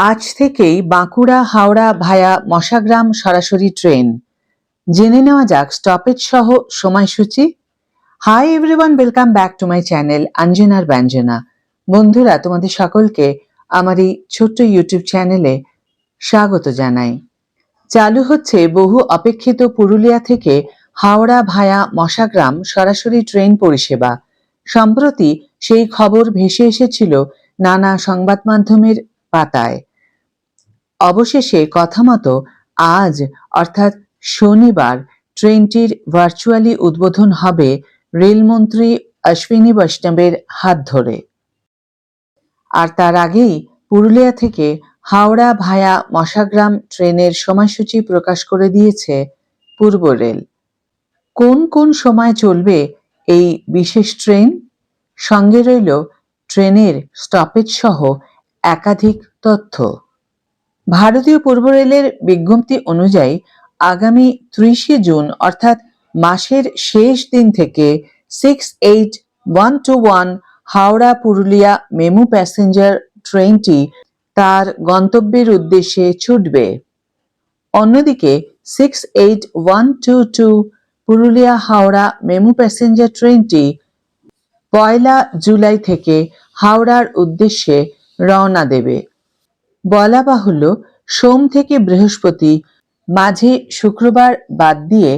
আজ থেকেই বাঁকুড়া হাওড়া ভায়া মশাগ্রাম সরাসরি ট্রেন। জেনে নেওয়া যাক স্টপেজ সহ সময়সূচি। Hi everyone, welcome back to my channel অঞ্জনার ব্যঞ্জনা। বন্ধুরা, তোমাদের সকলকে আমার এই ছোট্ট ইউটিউব চ্যানেলে স্বাগত জানাই। চালু হচ্ছে বহু অপেক্ষিত পুরুলিয়া থেকে হাওড়া ভায়া মশাগ্রাম সরাসরি ট্রেন পরিষেবা। সম্প্রতি সেই খবর ভেসে এসেছিল নানা সংবাদ মাধ্যমের পাতায়। অবশেষে কথামতো আজ অর্থাৎ শনিবার ট্রেনটির ভার্চুয়ালি উদ্বোধন হবে রেলমন্ত্রী অশ্বিনী বৈষ্ণবের হাত ধরে। আর তার আগেই পুরুলিয়া থেকে হাওড়া ভায়া মশাগ্রাম ট্রেনের সময়সূচি প্রকাশ করে দিয়েছে পূর্ব রেল। কোন কোন সময় চলবে এই বিশেষ ট্রেন, সঙ্গে রইল ট্রেনের স্টপেজ সহ একাধিক তথ্য। ভারতীয় পূর্ব রেলের বিজ্ঞপ্তি অনুযায়ী আগামী 30শে জুন অর্থাৎ মাসের শেষ দিন থেকে 68-121 হাওড়া পুরুলিয়া মেমু প্যাসেঞ্জার ট্রেনটি তার গন্তব্যের উদ্দেশ্যে ছুটবে। অন্যদিকে 68-122 পুরুলিয়া হাওড়া মেমু প্যাসেঞ্জার ট্রেনটি 1 জুলাই থেকে হাওড়ার উদ্দেশ্যে রওনা দেবে। বলা বাহুল্য, সোম থেকে বৃহস্পতি, মাঝে শুক্রবার বাদ দিয়ে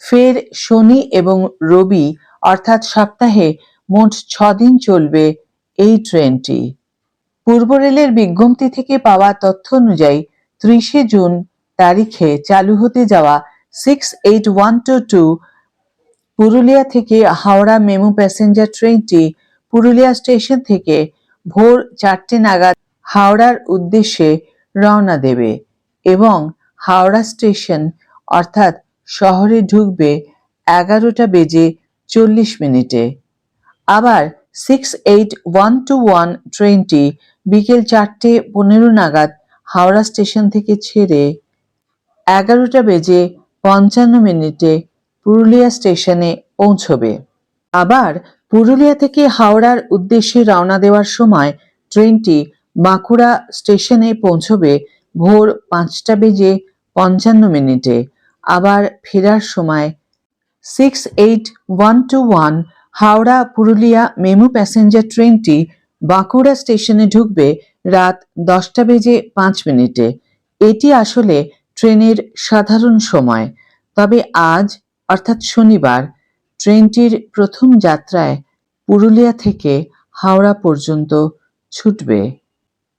ফের শনি এবং রবি অর্থাৎ সপ্তাহে মোট 6 দিন চলবে এই ট্রেনটি। পূর্ব রেলের বিজ্ঞপ্তি থেকে পাওয়া তথ্য অনুযায়ী 30শে জুন তারিখে চালু হতে যাওয়া 68-122 পুরুলিয়া থেকে হাওড়া মেমু প্যাসেঞ্জার ট্রেনটি পুরুলিয়া স্টেশন থেকে ভোর 4টে নাগাদ হাওড়ার উদ্দেশ্যে রওনা দেবে এবং হাওড়া স্টেশন অর্থাৎ শহরে ঢুকবে 11:40 আবার 68-121 ট্রেনটি বিকেল 4:15 নাগাদ হাওড়া স্টেশন থেকে ছেড়ে 11:55 পুরুলিয়া স্টেশনে পৌঁছবে। আবার পুরুলিয়া থেকে হাওড়ার উদ্দেশ্যে রওনা দেওয়ার সময় ট্রেনটি বাঁকুড়া স্টেশনে পৌঁছবে ভোর 5:55। আবার ফেরার সময় 68-121 হাওড়া পুরুলিয়া মেমু প্যাসেঞ্জার ট্রেনটি বাঁকুড়া স্টেশনে ঢুকবে রাত 10:05। এটি আসলে ট্রেনের সাধারণ সময়। তবে আজ অর্থাৎ শনিবার ট্রেনটির প্রথম যাত্রায় পুরুলিয়া থেকে হাওড়া পর্যন্ত ছুটবে।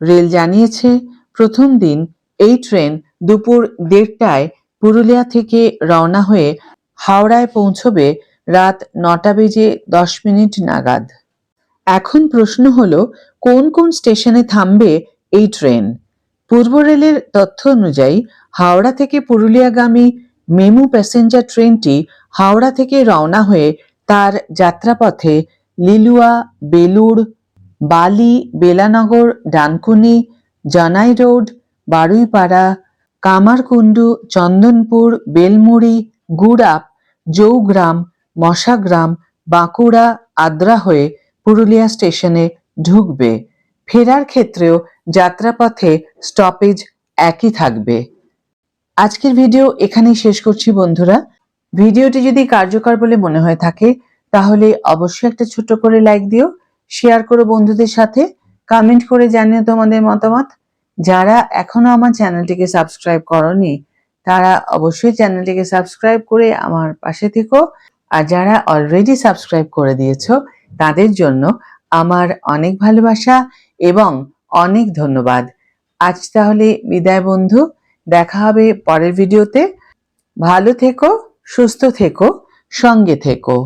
রেল জানিয়েছে, প্রথম দিন এই ট্রেন দুপুর 1:30টায় পুরুলিয়া থেকে রওনা হয়ে হাওড়ায় পৌঁছবে রাত 9:10 নাগাদ। এখন প্রশ্ন হলো, কোন কোন স্টেশনে থামবে এই ট্রেন? পূর্ব রেলের তথ্য অনুযায়ী হাওড়া থেকে পুরুলিয়াগামী মেমু প্যাসেঞ্জার ট্রেনটি হাওড়া থেকে রওনা হয়ে তার যাত্রাপথে লিলুয়া, বেলুড়, বালি, বেলানগর, ডানকুনি, জানাই রোড, বারুইপাড়া, কামারকুণ্ডু, চন্দনপুর, বেলমুড়ি, গুড়াপ, জৌগ্রাম, মশাগ্রাম, বাঁকুড়া, আদ্রা হয়ে পুরুলিয়া স্টেশনে ঢুকবে। ফেরার ক্ষেত্রেও যাত্রাপথে স্টপেজ একই থাকবে। আজকের ভিডিও এখানেই শেষ করছি বন্ধুরা। ভিডিওটি যদি কার্যকর বলে মনে হয়ে থাকে তাহলে অবশ্যই একটা ছোট্ট করে লাইক দিও, শেয়ার করো বন্ধুদের সাথে, কমেন্ট করে জানিও তোমাদের মতামত। যারা এখনো আমার চ্যানেলটিকে সাবস্ক্রাইব করনি তারা অবশ্যই চ্যানেলটিকে সাবস্ক্রাইব করে আমার পাশে থেকো। আর যারা অলরেডি সাবস্ক্রাইব করে দিয়েছো তাদের জন্য আমার অনেক ভালোবাসা এবং অনেক ধন্যবাদ। আজ তাহলে বিদায় বন্ধু, দেখা হবে পরের ভিডিওতে। ভালো থেকো, সুস্থ থেকো, সঙ্গে থেকো।